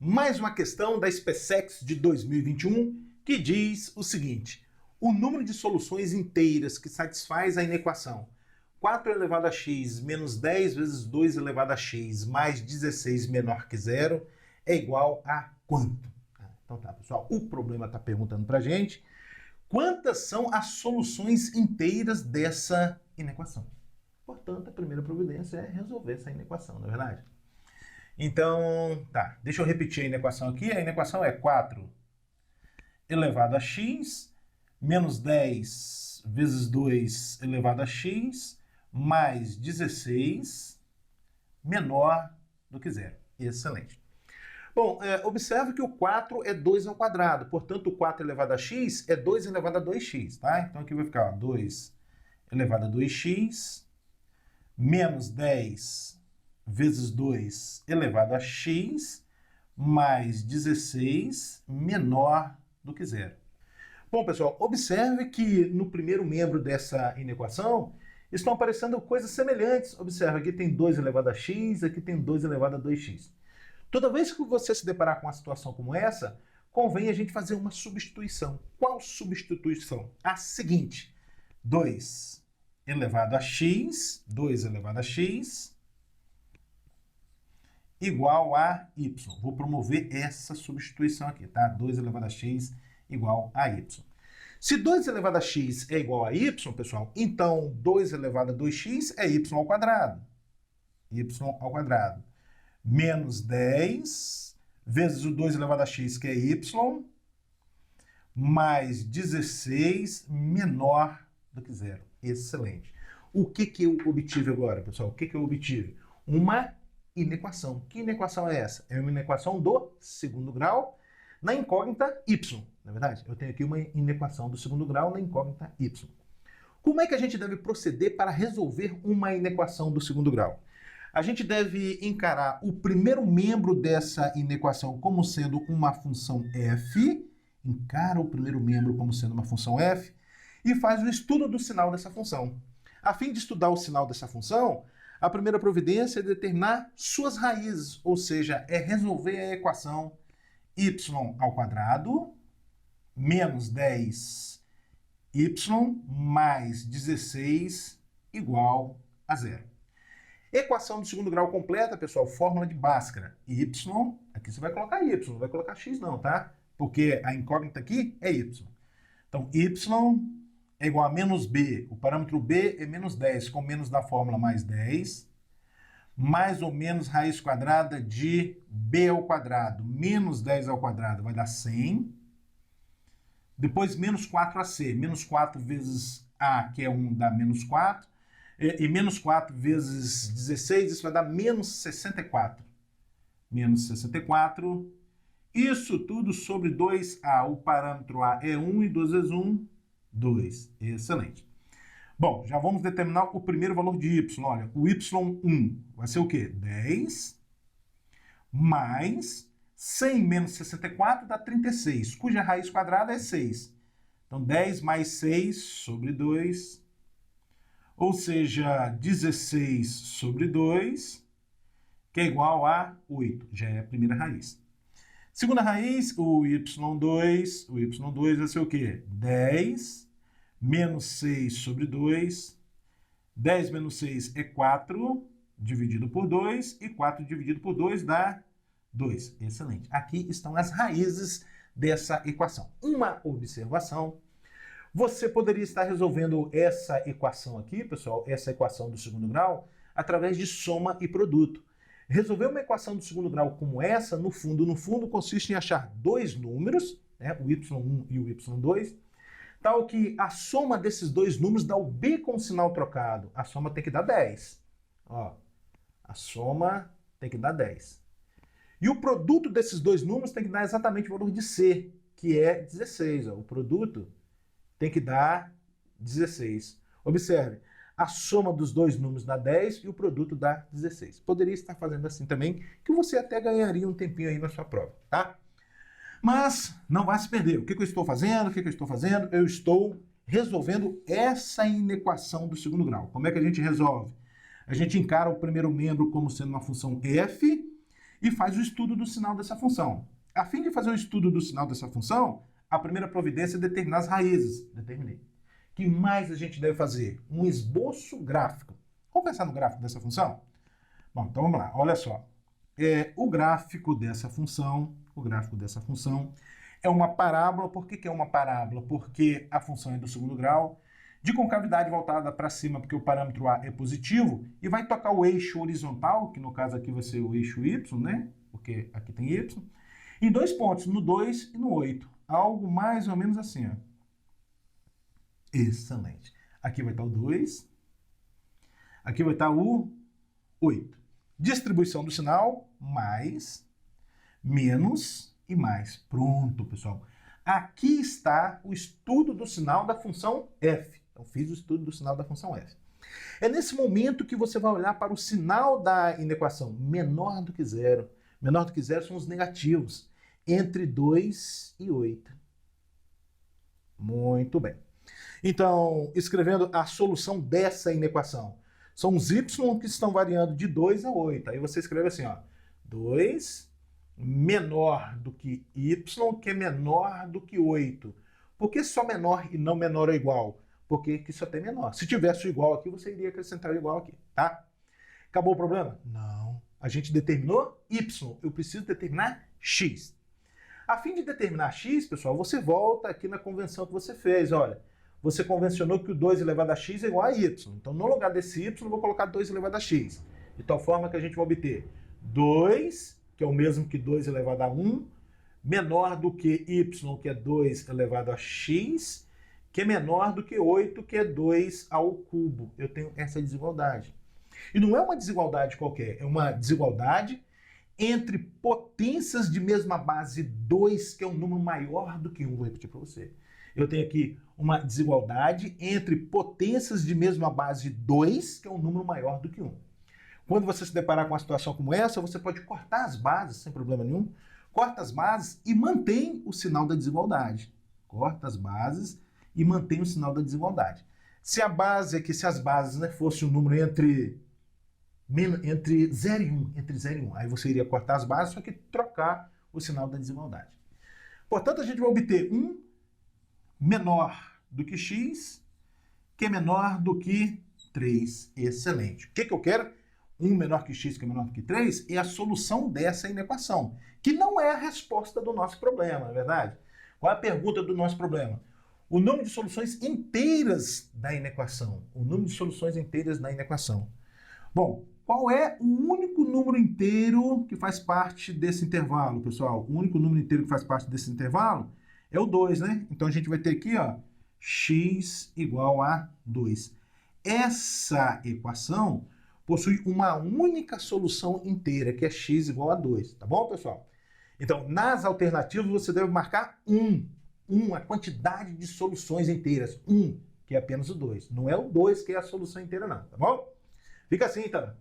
Mais uma questão da SpaceX de 2021 que diz o seguinte: o número de soluções inteiras que satisfaz a inequação 4 elevado a x menos 10 vezes 2 elevado a x mais 16 menor que zero é igual a quanto? Então tá, pessoal, o problema está perguntando para a gente quantas são as soluções inteiras dessa inequação. Portanto, a primeira providência é resolver essa inequação, não é verdade? Então, tá, deixa eu repetir a inequação aqui. A inequação é 4 elevado a x menos 10 vezes 2 elevado a x mais 16 menor do que zero. Excelente. Bom, observe que o 4 é 2 ao quadrado, portanto, o 4 elevado a x é 2 elevado a 2x, tá? Então, aqui vai ficar ó, 2 elevado a 2x menos 10 vezes 2 elevado a x mais 16 menor do que zero. Bom, pessoal, observe que no primeiro membro dessa inequação estão aparecendo coisas semelhantes. Observe, aqui tem 2 elevado a x, aqui tem 2 elevado a 2x. Toda vez que você se deparar com uma situação como essa, convém a gente fazer uma substituição. Qual substituição? A seguinte: 2 elevado a x, 2 elevado a x, igual a y. Vou promover essa substituição aqui, tá? 2 elevado a x igual a y. Se 2 elevado a x é igual a y, pessoal, então 2 elevado a 2x é y ao quadrado. Y ao quadrado. Menos 10 vezes o 2 elevado a x, que é y, mais 16 menor do que zero. Excelente. O que eu obtive agora, pessoal? O que eu obtive? Uma inequação. Que inequação é essa? É uma inequação do segundo grau na incógnita y. Na verdade, eu tenho aqui uma inequação do segundo grau na incógnita y. Como é que a gente deve proceder para resolver uma inequação do segundo grau? A gente deve encarar o primeiro membro dessa inequação como sendo uma função f, encara o primeiro membro como sendo uma função f, e faz o estudo do sinal dessa função. A fim de estudar o sinal dessa função, a primeira providência é determinar suas raízes, ou seja, é resolver a equação y ao quadrado menos 10y mais 16 igual a zero. Equação do segundo grau completa, pessoal, fórmula de Bhaskara. Y, aqui você vai colocar y, não vai colocar x não, tá? Porque a incógnita aqui é y. Então, y é igual a menos b, o parâmetro b é menos 10, com menos da fórmula mais 10, mais ou menos raiz quadrada de b ao quadrado, menos 10 ao quadrado vai dar 100, depois menos 4ac, menos 4 vezes a, que é 1, dá menos 4, e menos 4 vezes 16, isso vai dar menos 64. Menos 64, isso tudo sobre 2a, o parâmetro a é 1 e 2 vezes 1, 2. Excelente. Bom, já vamos determinar o primeiro valor de y. Olha, o y1 vai ser o quê? 10 mais 100 menos 64 dá 36, cuja raiz quadrada é 6. Então, 10 mais 6 sobre 2, ou seja, 16 sobre 2, que é igual a 8. Já é a primeira raiz. Segunda raiz, o y2 vai ser o quê? 10 menos 6 sobre 2. 10 menos 6 é 4, dividido por 2, e 4 dividido por 2 dá 2. Excelente. Aqui estão as raízes dessa equação. Uma observação: você poderia estar resolvendo essa equação aqui, pessoal, essa equação do segundo grau, através de soma e produto. Resolver uma equação do segundo grau como essa, no fundo, consiste em achar dois números, né, o y1 e o y2, tal que a soma desses dois números dá o b com o sinal trocado. A soma tem que dar 10. Ó, a soma tem que dar 10. E o produto desses dois números tem que dar exatamente o valor de c, que é 16. Ó. O produto tem que dar 16. Observe, a soma dos dois números dá 10 e o produto dá 16. Poderia estar fazendo assim também, que você até ganharia um tempinho aí na sua prova, tá? Mas não vai se perder. O que eu estou fazendo? Eu estou resolvendo essa inequação do segundo grau. Como é que a gente resolve? A gente encara o primeiro membro como sendo uma função f e faz o estudo do sinal dessa função. A fim de fazer o estudo do sinal dessa função, a primeira providência é determinar as raízes. Determinei. O que mais a gente deve fazer? Um esboço gráfico. Vamos pensar no gráfico dessa função? Bom, então vamos lá. Olha só. O gráfico dessa função é uma parábola. Por que é uma parábola? Porque a função é do segundo grau, de concavidade voltada para cima, porque o parâmetro A é positivo, e vai tocar o eixo horizontal, que no caso aqui vai ser o eixo Y, né? Porque aqui tem Y, em 2 pontos, no 2 e no 8. Algo mais ou menos assim, ó. Excelente. Aqui vai estar o 2, aqui vai estar o 8. Distribuição do sinal, mais, menos e mais. Pronto, pessoal. Aqui está o estudo do sinal da função f. Então, fiz o estudo do sinal da função f. É nesse momento que você vai olhar para o sinal da inequação menor do que zero. Menor do que zero são os negativos, entre 2 e 8. Muito bem. Então, escrevendo a solução dessa inequação. São os y que estão variando de 2 a 8. Aí você escreve assim, ó, 2 menor do que y, que é menor do que 8. Por que só menor e não menor ou igual? Porque aqui só tem menor. Se tivesse o igual aqui, você iria acrescentar o igual aqui, tá? Acabou o problema? Não. A gente determinou y. Eu preciso determinar x. A fim de determinar x, pessoal, você volta aqui na convenção que você fez. Olha, você convencionou que o 2 elevado a x é igual a y. Então, no lugar desse y, eu vou colocar 2 elevado a x. De tal forma que a gente vai obter 2, que é o mesmo que 2 elevado a 1, menor do que y, que é 2 elevado a x, que é menor do que 8, que é 2 ao cubo. Eu tenho essa desigualdade. E não é uma desigualdade qualquer, é uma desigualdade entre potências de mesma base 2, que é um número maior do que 1. Vou repetir para você. Eu tenho aqui uma desigualdade entre potências de mesma base 2, que é um número maior do que 1. Quando você se deparar com uma situação como essa, você pode cortar as bases sem problema nenhum. Corta as bases e mantém o sinal da desigualdade. Corta as bases e mantém o sinal da desigualdade. Se a base aqui, se as bases, né, fosse um número entre 0 e 1, entre 0 e 1, aí você iria cortar as bases, só que trocar o sinal da desigualdade. Portanto, a gente vai obter 1 menor do que x, que é menor do que 3. Excelente. O que eu quero? 1 menor que x, que é menor do que 3, é a solução dessa inequação, que não é a resposta do nosso problema, não é verdade? Qual é a pergunta do nosso problema? O número de soluções inteiras da inequação. O número de soluções inteiras da inequação. Bom, qual é o único número inteiro que faz parte desse intervalo, pessoal? O único número inteiro que faz parte desse intervalo é o 2, né? Então a gente vai ter aqui, ó, x igual a 2. Essa equação possui uma única solução inteira, que é x igual a 2, tá bom, pessoal? Então, nas alternativas, você deve marcar 1, a quantidade de soluções inteiras, 1, que é apenas o 2. Não é o 2 que é a solução inteira, não, tá bom? Fica assim, então.